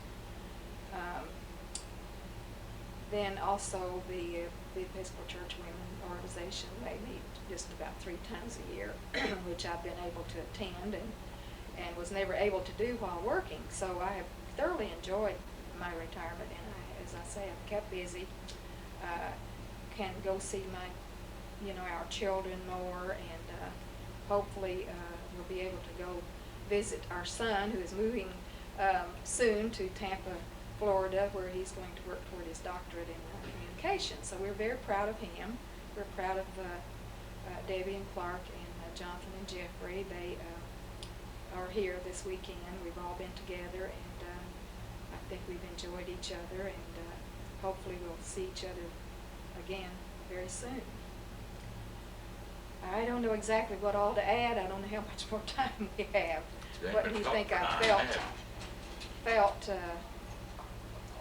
Then also the Episcopal Church Women Organization, they meet just about 3 times a year, which I've been able to attend and was never able to do while working. So I have thoroughly enjoyed my retirement, and as I say, I've kept busy. Can go see our children more, and hopefully we'll be able to go visit our son, who is moving soon to Tampa, Florida, where he's going to work toward his doctorate in communication. So we're very proud of him. We're proud of Debbie and Clark and Jonathan and Jeffrey. They are here this weekend. We've all been together, and I think we've enjoyed each other, and hopefully we'll see each other again very soon. I don't know exactly what all to add. I don't know how much more time we have. What do you think I felt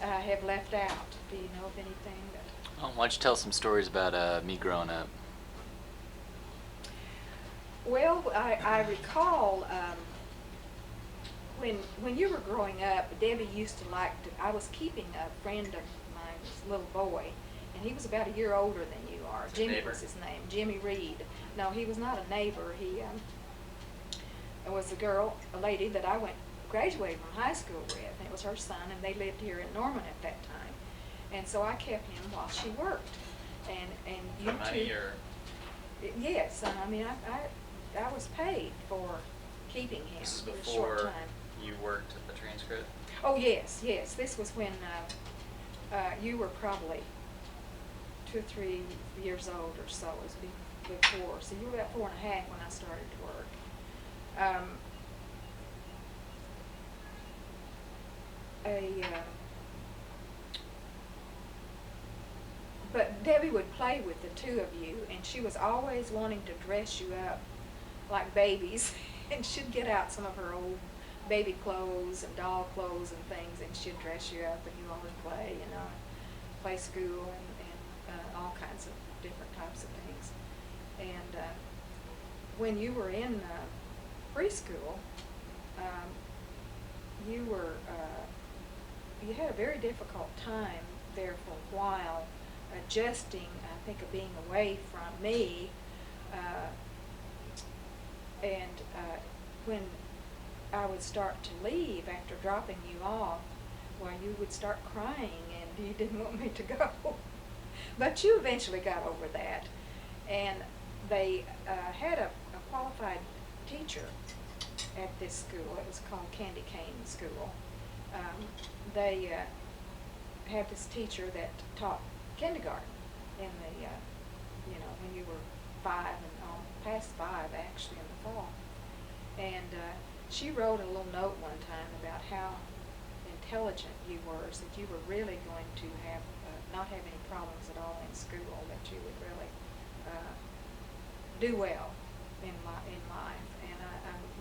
I have left out? Do you know of anything that... Why don't you tell some stories about me growing up? Well, I recall when you were growing up, Debbie used to like to... I was keeping a friend of mine, this little boy, and he was about a year older than you are. Jimmy was his name, Jimmy Reed. No, he was not a neighbor. He was a lady that I graduated from high school with, and it was her son, and they lived here in Norman at that time. And so I kept him while she worked. And you For money or? Yes, I mean, I was paid for keeping him This is for a short before time. you worked at the transcript? Oh, yes. This was when you were probably 2 or 3 years old or so. It was before. So you were about 4 and a half when I started to work. But Debbie would play with the two of you, and she was always wanting to dress you up like babies. And she'd get out some of her old baby clothes and doll clothes and things, and she'd dress you up, and you all would play, play school and all kinds of different types of things. And when you were in preschool, you had a very difficult time there for a while, adjusting, I think, of being away from me. When I would start to leave after dropping you off, well, you would start crying, and you didn't want me to go. But you eventually got over that. And they had a qualified teacher at this school. It was called Candy Cane School. They had this teacher that taught kindergarten in the, when you were 5 and past 5, actually, in the fall. And she wrote a little note one time about how intelligent you were, so that you were really going to have not have any problems at all in school, that you would really do well in life. And I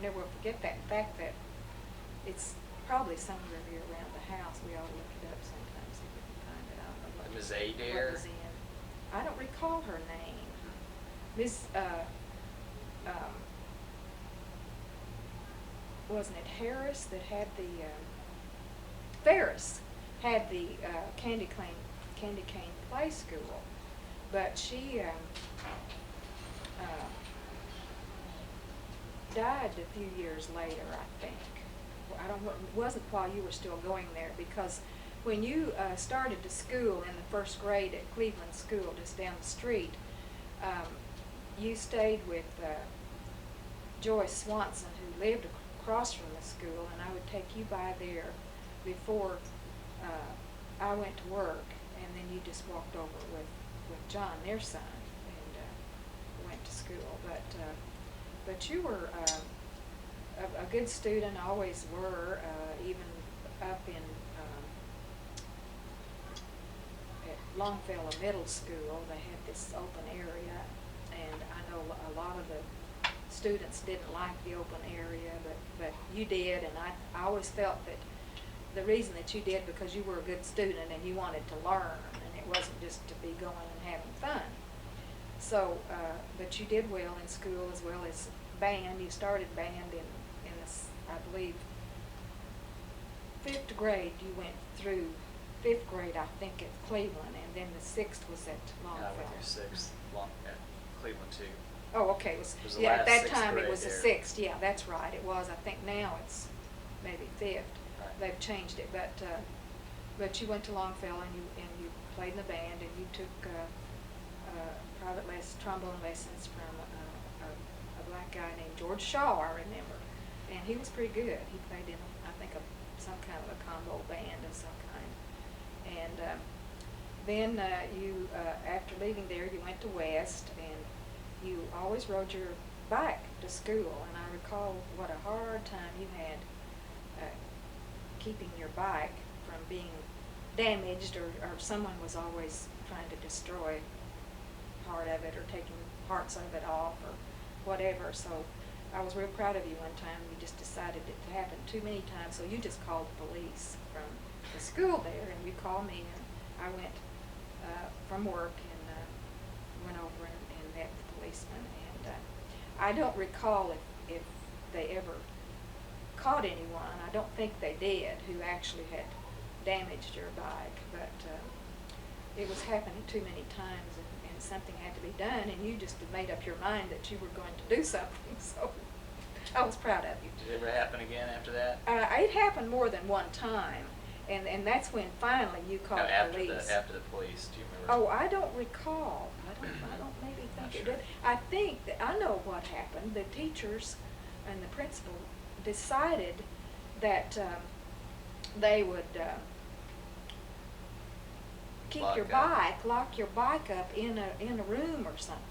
never will forget that. In fact, that it's probably somewhere here around the house. We ought to look it up sometime, see if we can find it. I don't know what Ms. Adair? what was in. I don't recall her name. Miss, wasn't it Harris that had the, Ferris had the Candy Cane Play School, but she died a few years later, I think. It wasn't while you were still going there, because when you started to school in the 1st grade at Cleveland School just down the street, you stayed with Joyce Swanson, who lived across from the school, and I would take you by there before I went to work, and then you just walked over with John, their son, and went to school. But you were a good student, always were, even up in at Longfellow Middle School. They had this open area, and I know a lot of the students didn't like the open area, but you did, and I always felt that the reason that you did because you were a good student and you wanted to learn, and it wasn't just to be going and having fun. So, but you did well in school as well as band. You started band in this, I believe, 5th grade. You went through 5th grade, I think, at Cleveland, and then the 6th was at Longfellow. I went through 6th, at Cleveland too. Oh, okay. It was the yeah, at last that 6th time it grade was the there. 6th. Yeah, that's right. It was. I think now it's maybe 5th. Right. They've changed it, but you went to Longfellow and you played in the band, and you took private trombone lessons from a black guy named George Shaw, I remember. and he was pretty good. He played in, I think, some kind of a combo band of some kind. And then you, after leaving there, you went to West, and you always rode your bike to school. And I recall what a hard time you had keeping your bike from being damaged, or someone was always trying to destroy part of it or taking parts of it off or whatever. So I was real proud of you one time. You just decided it to happen too many times, so you just called the police from the school there, and you called me, and I went from work and went over and met the policeman. And I don't recall if they ever caught anyone. I don't think they did, who actually had damaged your bike, but it was happening too many times, and something had to be done, and you just had made up your mind that you were going to do something. So I was proud of you. Did it ever happen again after that? It happened more than one time, and that's when finally you called No, the police. after the police, do you remember? Oh, I don't recall. I don't maybe think Not it sure. did. I think that I know what happened. The teachers and the principal decided that they would Lock lock your bike up in a room or something,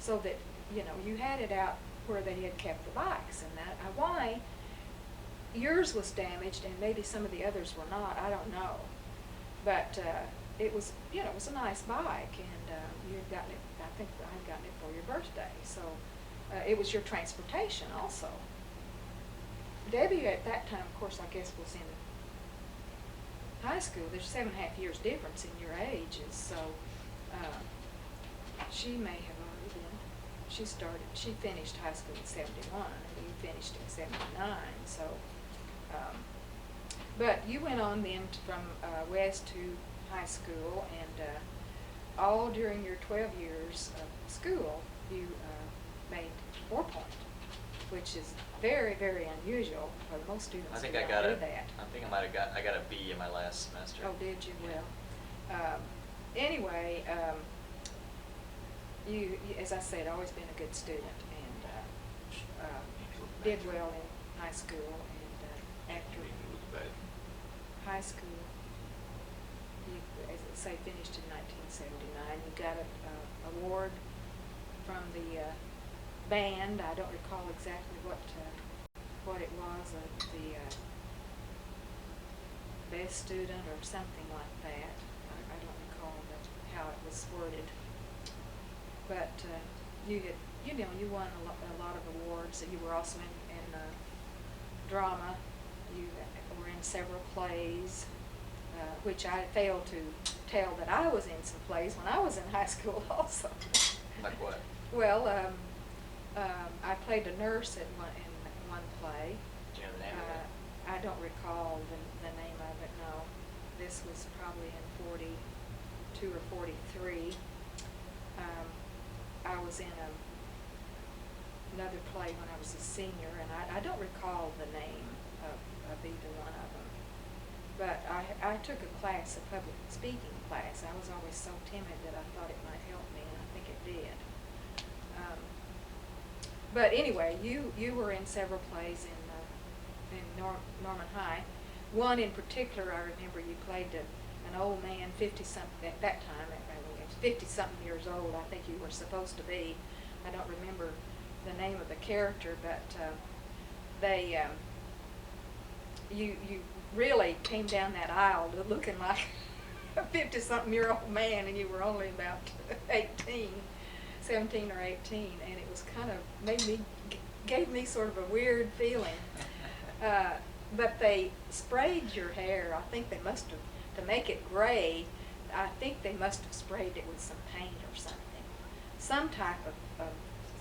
so that you had it out where they had kept the bikes. And that why yours was damaged and maybe some of the others were not, I don't know. But it was it was a nice bike, and you had gotten it. I think I had gotten it for your birthday, so it was your transportation also. Debbie at that time, of course, I guess was in high school. There's 7.5 years difference in your ages, so she may have already been. She finished high school in 71, and you finished in 79. So, but you went on then from West to high school, and all during your 12 years of school, you made 4 point, which is very, very unusual. For most students, I think who I don't got do a, that. I think I got a B in my last semester. Oh, did you? Well, anyway, you, as I said, always been a good student, and did well in high school. And after high school, you, as I say, finished in 1979. You got an award from the band. I don't recall exactly what it was, the best student or something like that. I don't recall how it was worded. But you had, you won a lot of awards. You were also in drama. You were in several plays, which I failed to tell that I was in some plays when I was in high school also. Like what? Well, I played a nurse in one play. Do you know the name of it? I don't recall the name of it, no. This was probably in 42 or 43. I was in another play when I was a senior, and I don't recall the name of either one of them. But I took a class, a public speaking class. I was always so timid that I thought it might help me, and I think it did. But anyway, you were in several plays in Norman High. One in particular, I remember you played an old man, 50-something, at that time, 50-something years old, I think you were supposed to be. I don't remember the name of the character, but you really came down that aisle looking like a 50-something-year-old man, and you were only about 17 or 18, and it was kind of gave me sort of a weird feeling. But they sprayed your hair. I think they must have, to make it gray, I think they must have sprayed it with some paint or something. Some type of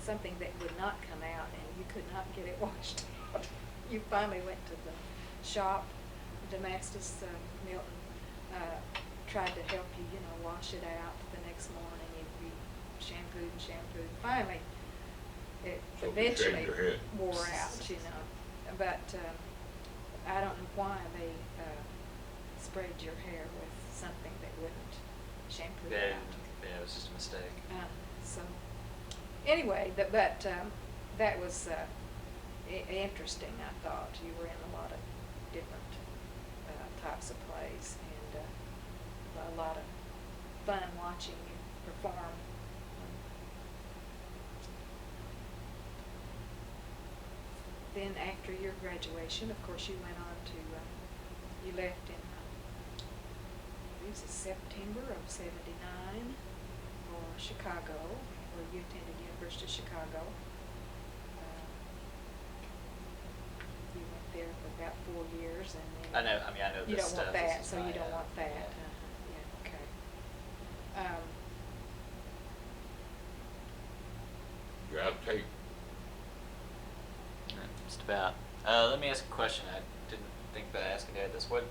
something that would not come out, and you could not get it washed out. You finally went to the shop, Damascus, Milton, tried to help you, wash it out the next morning. You shampooed and shampooed. Finally, it So they shaved eventually your head. wore out, But I don't know why they sprayed your hair with something that wouldn't shampoo it out. Yeah, it was just a mistake. So anyway, but that was interesting, I thought. You were in a lot of different types of plays, and a lot of fun watching you perform. Then after your graduation, of course, you went on to, you left in, I believe it was September of '79 for Chicago, where you attended University of Chicago. You went there for about 4 years, and then I know you this don't stuff. want that, This is so you my, don't want that. yeah. Yeah, okay. You have tape. Just about. Let me ask a question. I didn't think about asking Dad this. When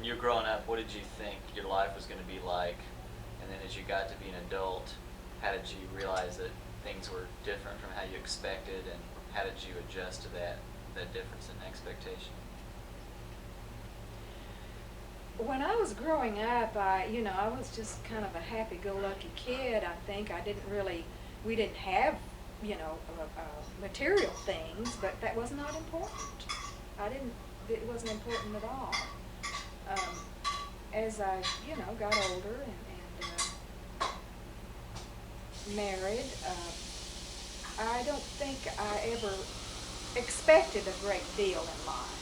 you were growing up, what did you think your life was going to be like? And then as you got to be an adult, how did you realize that things were different from how you expected, and how did you adjust to that difference in expectation? When I was growing up, I was just kind of a happy-go-lucky kid. I think we didn't have, material things, but that was not important. It wasn't important at all. As I, got older and married, I don't think I ever expected a great deal in life.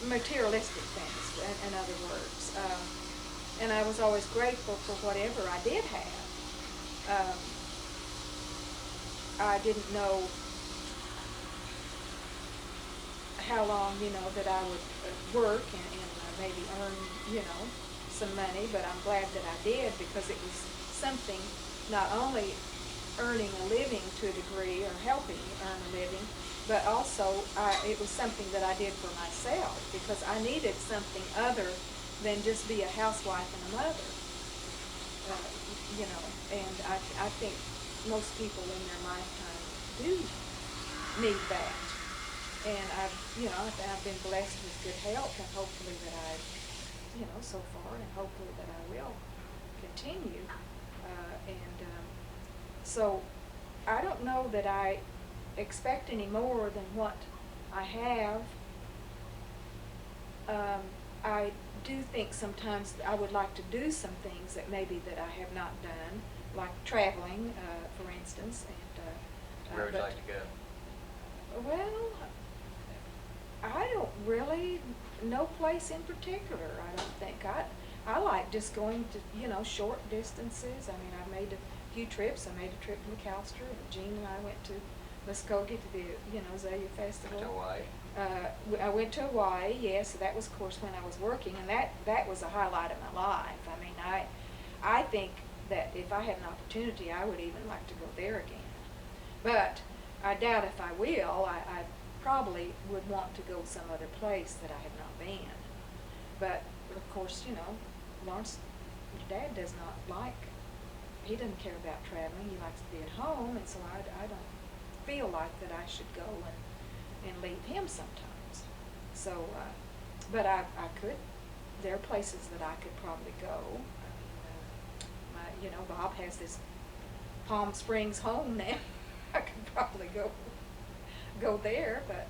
Materialistic things, in other words. And I was always grateful for whatever I did have. I didn't know how long, that I would work and maybe earn, some money, but I'm glad that I did, because it was something, not only earning a living to a degree or helping earn a living, but also it was something that I did for myself, because I needed something other than just be a housewife and a mother. And I think most people in their lifetime do need that. And I've been blessed with good health, and hopefully that so far, and hopefully that I will continue. So I don't know that I expect any more than what I have. I do think sometimes I would like to do some things that maybe that I have not done, like traveling, for instance. And Where would you like to go? Well, I don't really, no place in particular, I don't think. I like just going to, short distances. I mean, I've made a few trips. I made a trip to McAllister, and Jean and I went to Muskogee to the, Azalea Festival. To Hawaii? I went to Hawaii, yes. That was, of course, when I was working, and that was a highlight of my life. I mean, I think that if I had an opportunity, I would even like to go there again. But I doubt if I will. I probably would want to go some other place that I have not been. But, of course, Lawrence, your dad does not he doesn't care about traveling. He likes to be at home, and so I don't feel like that I should go and leave him sometimes. So, but I could, there are places that I could probably go. I mean, Bob has this Palm Springs home now. I could probably go there, but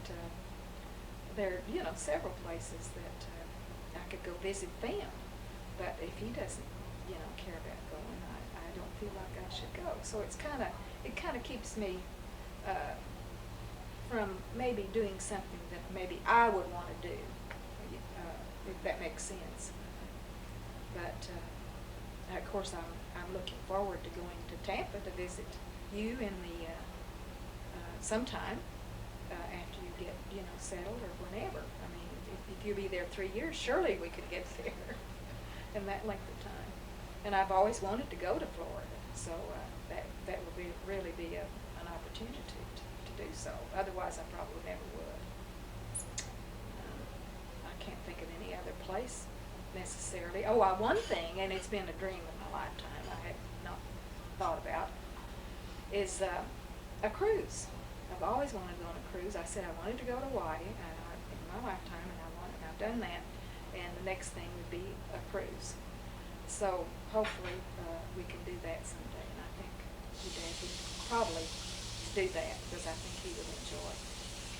there are, several places that I could go visit them. But if he doesn't, care about going, I don't feel like I should go. So it kind of keeps me from maybe doing something that maybe I would want to do, if that makes sense. But of course, I'm looking forward to going to Tampa to visit you in the sometime after you get settled, or whenever. I mean, if you'll be there 3 years, surely we could get there in that length of time. And I've always wanted to go to Florida, so that would really be an opportunity to do so. Otherwise, I probably never would. I can't think of any other place necessarily. Oh, one thing, and it's been a dream of my lifetime I have not thought about, is a cruise. I've always wanted to go on a cruise. I said I wanted to go to Hawaii in my lifetime, and I've done that. And the next thing would be a cruise. So hopefully we can do that someday. And I think your dad would probably do that, because I think he would enjoy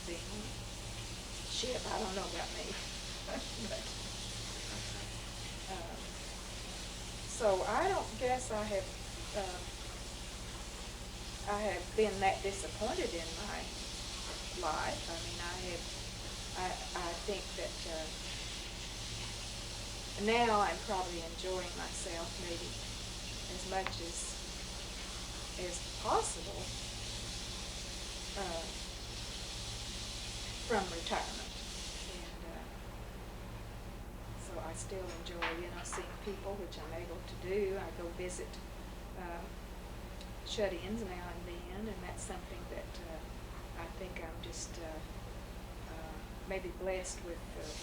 being on a ship. I don't know about me. But, so I don't guess I have been that disappointed in my life. I mean, I think that now I'm probably enjoying myself maybe as much as possible from retirement. And so I still enjoy, seeing people, which I'm able to do. I go visit shut-ins now and then, and that's something that I think I'm just maybe blessed with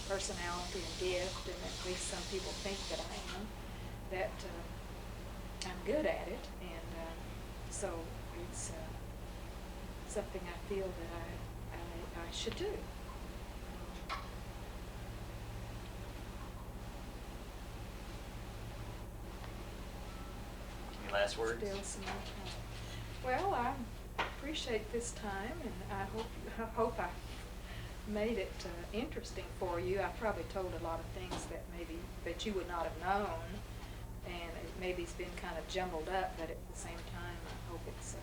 personality and gift, and at least some people think that I am, that I'm good at it, and so it's something I feel that I should do. Any last words? Still some more time. Well, I appreciate this time, and I hope I made it interesting for you. I probably told a lot of things that you would not have known, and maybe it's been kind of jumbled up, but at the same time, I hope it's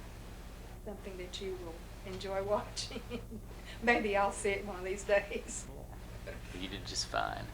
something that you will enjoy watching. Maybe I'll see it one of these days. You did just fine.